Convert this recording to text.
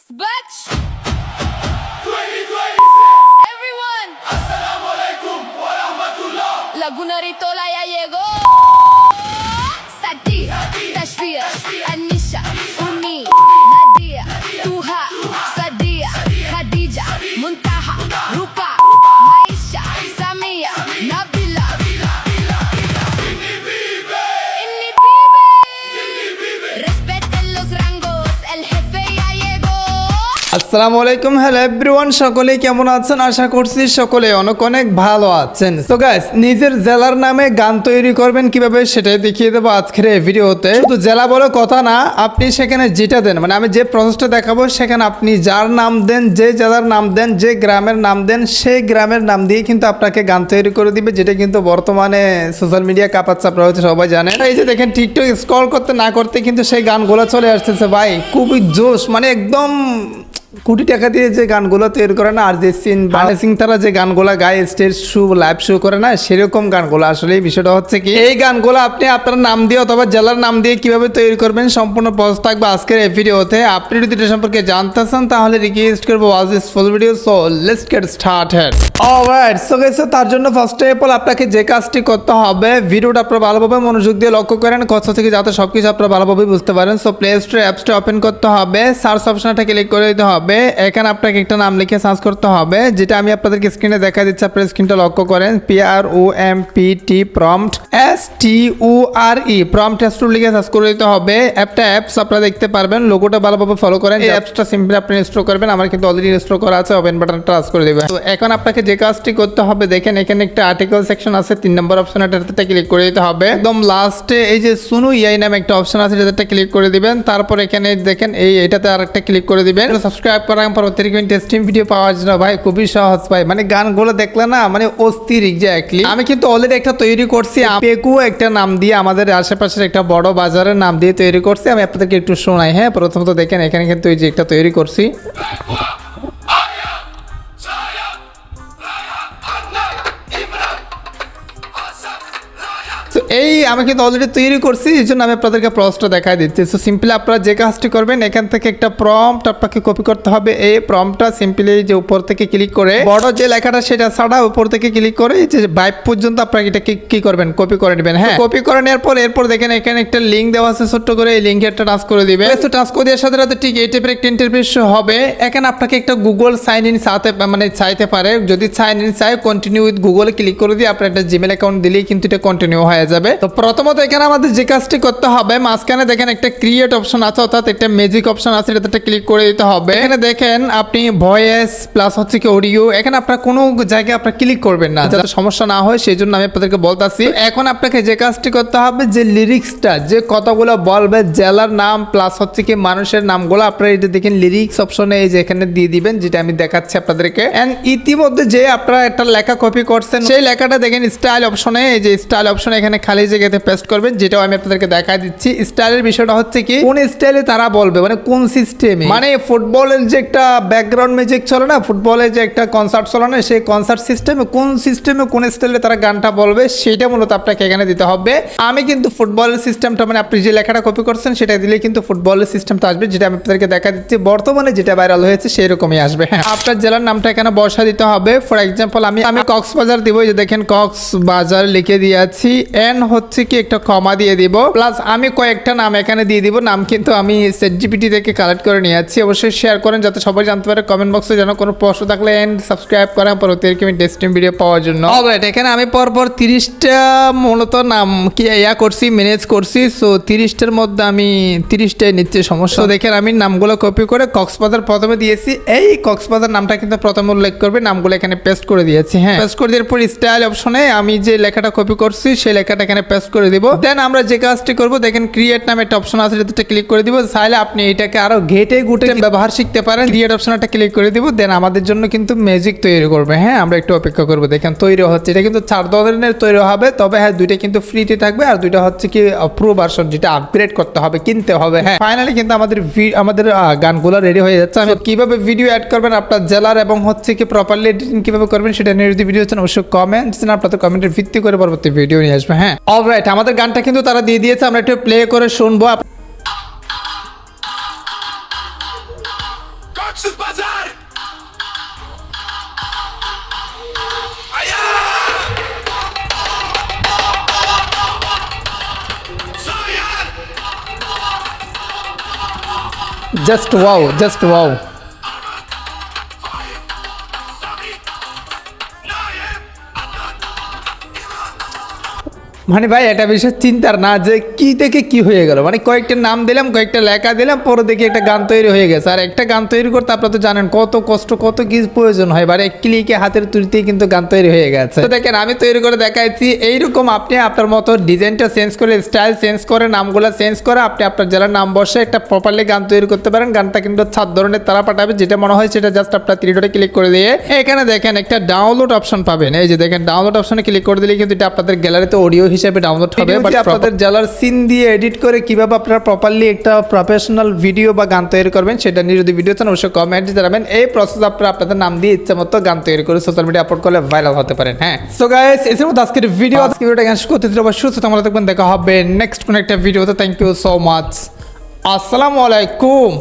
Sbatch! 2026 Everyone! Assalamualaikum warahmatullah. Lagu Naritola ya llegó. Sati, Tashfir, Anisha, Uni, Nadia, Tuha, Sadia, Khadija, Muntaha, Rupa, Maisha, Samia, Nabila. Inni Bibi. Respeten los rangos, el jefe ya llegó. আসসালামু আলাইকুম hello everyone, সকলে কেমন আছেন? আশা করছি সকলে অনেক অনেক ভালো আছেন। তো গাইস, নিজের জেলার নামে গান তৈরি করবেন কিভাবে সেটাই দেখিয়ে দেবো আজকের এই ভিডিওতে। শুধু জেলা বলে কথা না, আপনি সেখানে যেটা দেন, মানে আমি যে প্রসেসটা দেখাবো সেখানে আপনি যার নাম দেন, যে জেলার নাম দেন, যে গ্রামের নাম দেন, সেই গ্রামের নাম দিয়ে কিন্তু আপনাকে গান তৈরি করে দিবে, যেটা কিন্তু বর্তমানে সোশ্যাল মিডিয়া কাপাচ্ছে, আপনারা হয়তো সবাই জানেন। এই যে দেখেন, টিকটক স্ক্রল করতে না করতে কিন্তু সেই গানগুলো চলে আসতেছে ভাই, খুবই জোশ, মানে একদম কোটি টাকা দিয়ে যে গানগুলো তৈরি করে না, আর যে সিং তারা যে গানগুলো গায়ে স্টেজ শো লাইভ শো করে না, সেরকম গানগুলো। আসলে এই বিষয়টা হচ্ছে কি, এই গানগুলো আপনি আপনার নাম দিয়ে অথবা জেলার নাম দিয়ে কিভাবে তৈরি করবেন সম্পূর্ণ প্রসেস থাকবে আজকের এই ভিডিওতে। আপনি যদি এটা সম্পর্কে জানতে চান তাহলে রিকোয়েস্ট করবো watch this full video. So let's get started. Alright, so guys, তার জন্য ফার্স্ট অফ অল আপনাকে যে কাজটি করতে হবে, ভিডিওটা আপনারা ভালোভাবে মনোযোগ দিয়ে লক্ষ্য করেন কোথা থেকে, যাতে সবকিছু আপনারা ভালোভাবে বুঝতে পারেন। সো প্লে স্টোর অ্যাপসটা ওপেন করতে হবে, সার্চ অপশনটা ক্লিক করে দিতে হবে। এখানে আপনাকে একটা নাম লিখে সার্চ করতে হবে, যেটা আমি আপনাদেরকে স্ক্রিনে দেখা দিচ্ছি, আপনার স্ক্রিনটা লক্ষ্য করেন। PROMPT prompt STURE prompt test লিখে সার্চ করে দিতে হবে। অ্যাপস আপনারা দেখতে পারবেন, লোগোটা ভালোভাবে ফলো করেন। এই অ্যাপসটা সিম্পলি আপনি ইনস্টল করবেন, আমার কিন্তু অলরেডি ইনস্টল করা আছে। ওপেন বাটনটা টাচ করে দিবেন। তো এখন আপনাকে যে কাজটি করতে হবে, দেখেন এখানে একটা আর্টিকেল সেকশন আছে, 3 নম্বর অপশনটা ক্লিক করে দিতে হবে। একদম লাস্টে এই যে সুনু ইয়াই নামে একটা অপশন আছে, যেটা ক্লিক করে দিবেন। তারপর এখানে দেখেন এটাতে আরেকটা ক্লিক করে দিবেন। সাবস্ক্রাইব করার পর অতিরিক্ত টেস্টিং ভিডিও পাওয়ার জন্য ভাই খুবই সহজ ভাই, মানে গানগুলো দেখলে না মানে অস্থির এক্স্যাক্টলি। আমি কিন্তু অলরেডি একটা তৈরি করছি, পেকু একটা নাম দিয়ে, আমাদের আশেপাশের একটা বড় বাজারের নাম দিয়ে তৈরি করছি। আমি আপনাদেরকে একটু শোনাই। হ্যাঁ, প্রথমত দেখেন এখানে কিন্তু এই যে একটা তৈরি করছি। তো এই আমি কিন্তু অলরেডি তৈরি করছি, এই জন্য আমি আপনাদেরকে প্রসেসটা দেখাই দিচ্ছি। সো সিম্পলি আপনারা যে কাজটি করবেন, এখান থেকে একটা প্রম্পট আপনাকে কপি করতে হবে। এই প্রম্পটটা সিম্পলি যে উপর থেকে ক্লিক করে বড় যে লেখাটা সেটা ছাড়া উপর থেকে ক্লিক করে এই যে বাইপ পর্যন্ত আপনারা এটাকে কি করবেন, কপি করে নেবেন। হ্যাঁ, কপি করে নেওয়ার পর এরপর দেখেন এখানে একটা লিঙ্ক দেওয়া আছে ছোট্ট করে, এই লিঙ্কে একটা টাচ করে দিবে। তো টাচ করে দেওয়ার সাথে সাথে ঠিক এই টাইপের একটা ইন্টারফেস হবে। এখানে আপনাকে একটা গুগল সাইন ইন চাইতে পারে। যদি সাইন ইন চাই, কন্টিনিউ উইথ গুগলে ক্লিক করে দিয়ে আপনার একটা জিমেল অ্যাকাউন্ট দিলেই কিন্তু এটা কন্টিনিউ হয়ে যাবে। তো প্রথমত এখানে আমাদের যে কাজটি করতে হবে, মাঝখানে দেখেন একটা ক্রিয়েট অপশন আছে, অর্থাৎ একটা ম্যাজিক অপশন আছে, এটাতে ক্লিক করে দিতে হবে। এখানে দেখেন আপনি ভয়েস প্লাস হচ্ছে কি অডিও, এখানে আপনার কোনো জায়গায় আপনার ক্লিক করবেন না, যাতে সমস্যা না হয় সেই জন্য আমি আপনাদেরকে বলতাছি। এখন আপনাকে যে কাজটি করতে হবে, যে লিরিক্সটা, যে কথাগুলো বলবে, জেলার নাম প্লাস হচ্ছে কি মানুষের নামগুলো আপনারা এটা দেখেন লিরিক্স অপশনে এই যে এখানে দিয়ে দিবেন, যেটা আমি দেখাচ্ছি আপনাদেরকে। এন্ড ইতিমধ্যে যে আপনারা একটা লেখা কপি করছেন, সেই লেখাটা দেখেন স্টাইল অপশনে, এই যে স্টাইল অপশনে এখানে খালি জায়গাতে পেস্ট করবেন, যেটাও আমি আপনাদেরকে দেখাই দিচ্ছি। স্টাইলের বিষয়টা হচ্ছে কি, কোন স্টাইলে তারা বলবে, মানে কোন সিস্টেমে, মানে ফুটবলের যে একটা ব্যাকগ্রাউন্ড মিউজিক চলে না, ফুটবলের যে একটা কনসার্ট চলে না, সেই কনসার্ট সিস্টেমে কোন স্টাইলে তারা গানটা বলবে, সেটা মূলত আপনাকে এখানে দিতে হবে। আমি কিন্তু ফুটবলের সিস্টেমটা, মানে আপনি যে লেখাটা কপি করছেন সেটা দিলে কিন্তু ফুটবলের সিস্টেমটা আসবে, যেটা আমি আপনাদেরকে দেখা দিচ্ছি। বর্তমানে যেটা ভাইরাল হয়েছে সেরকমই আসবে। হ্যাঁ, আপনার জেলার নামটা এখানে বসা দিতে হবে। ফর এক্সাম্পল আমি কক্সবাজার দিব, যে দেখেন কক্সবাজার লিখে দিয়েছি। এন হচ্ছে কি একটা কমা দিয়ে দিব, প্লাস আমি কয়েকটা নাম এখানে দিয়ে দিব। নাম কিন্তু আমি ChatGPT থেকে কালেক্ট করে নিয়েছি। অবশ্যই শেয়ার করেন যাতে সবাই জানতে পারে। কমেন্ট বক্সে যেন কোনো প্রশ্ন থাকলে এন্ড সাবস্ক্রাইব করেন পরবর্তী টেস্টিং ভিডিও পাওয়ার জন্য। অলরাইট, এখানে আমি পরপর 30টা মূলত নাম কি করছি, ম্যানেজ করছি। সো 30টার মধ্যে আমি 30টাই নিচ্ছি, সমস্যা। দেখেন আমি নামগুলো কপি করে কক্সবাজার প্রথমে দিয়েছি। এই কক্সবাজার নামটা কিন্তু প্রথমে উল্লেখ করবে, নামগুলো এখানে পেস্ট করে দিয়েছি। হ্যাঁ, পেস্ট করে দেওয়ার পর স্টাইল অপশনে আমি যে লেখাটা কপি করছি সেই লেখাটা এখানে পেস্ট করে দিব। দেন আমরা যে কাজটি করব, দেখেন ক্রিয়েট নামে একটা অপশন আছে, যেটা ক্লিক করে দিব। চাইলে আপনি এটাকে আরো ঘেটে গুটে ব্যবহার শিখতে পারেন। ক্রিয়েট অপশনটা ক্লিক করে দিব। দেন আমাদের জন্য কিন্তু ম্যাজিক তৈরি করবে। হ্যাঁ, আমরা একটু অপেক্ষা করব। দেখেন তৈরি হচ্ছে, এটা কিন্তু 4 ধরনের তৈরি হবে, তবে হ্যাঁ দুইটা কিন্তু ফ্রিতে থাকবে, আর দুইটা হচ্ছে কি প্রো ভার্সন, যেটা আপগ্রেড করতে হবে, কিনতে হবে। হ্যাঁ, ফাইনালি কিন্তু আমাদের গানগুলো রেডি হয়ে যাচ্ছে। আমি কিভাবে ভিডিও অ্যাড করবেন আপনার জেলার এবং হচ্ছে কি প্রপারলি এডিটিং কিভাবে করবেন সেটা নিয়ে যদি ভিডিও চান, অবশ্যই কমেন্টস আপনাদের কমেন্টের ভিত্তি করে পরবর্তী ভিডিও নিয়ে আসবে। হ্যাঁ, অলরাইট, আমাদের গানটা কিন্তু তারা দিয়ে দিয়েছে, আমরা একটু প্লে করে শুনবো। Just wow, just wow. মানে ভাই এটা বিশেষ চিন্তার না যে কি থেকে কি হয়ে গেল, মানে কয়েকটা নাম দিলাম, কয়েকটা লেখা দিলাম, পরে দেখি একটা গান তৈরি হয়ে গেছে। আর একটা গান তৈরি করতে আপনারা তো জানেন কত কষ্ট, কত কি প্রয়োজন হয়, মানে এক ক্লিকে হাতের তুলিতেই কিন্তু গান তৈরি হয়ে গেছে। তো দেখেন আমি তৈরি করে দেখাইছি। এইরকম আপনি আপনার মতো ডিজাইনটা চেঞ্জ করে, স্টাইল চেঞ্জ করে, নামগুলো চেঞ্জ করে আপনি আপনার জেলার নাম বসে একটা প্রপারলি গান তৈরি করতে পারেন। গানটা কিন্তু 7 ধরনের তারা পাঠাবে, যেটা মনে হয় সেটা জাস্ট আপনার 3 ডটে ক্লিক করে দিয়ে এখানে দেখেন একটা ডাউনলোড অপশন পাবেন। এই যে দেখেন ডাউনলোড অপশনে ক্লিক করে দিলে কিন্তু এটা আপনাদের গ্যালারিতে অডিও হিসেবে ডাউনলোড হবে। বাট আপনাদের জেলার সিন দিয়ে এডিট করে কিভাবে আপনারা প্রপারলি একটা প্রফেশনাল ভিডিও বা গান তৈরি করবেন সেটা নিয়ে যদি ভিডিও চান অবশ্যই কমেন্টে জানাবেন। এই প্রসেস আপনারা আপনাদের নাম দিয়ে ইচ্ছা মতো গান তৈরি করে সোশ্যাল মিডিয়া আপলোড করলে ভাইরাল হতে পারেন। হ্যাঁ, সো গাইস এর মধ্যে আজকের ভিডিওটা গান করতে দিলে অবশ্যই সুস্থ তোমরা দেখবেন। দেখা হবে নেক্সট কোন একটা ভিডিওতে। Thank you so much. আসসালামু আলাইকুম।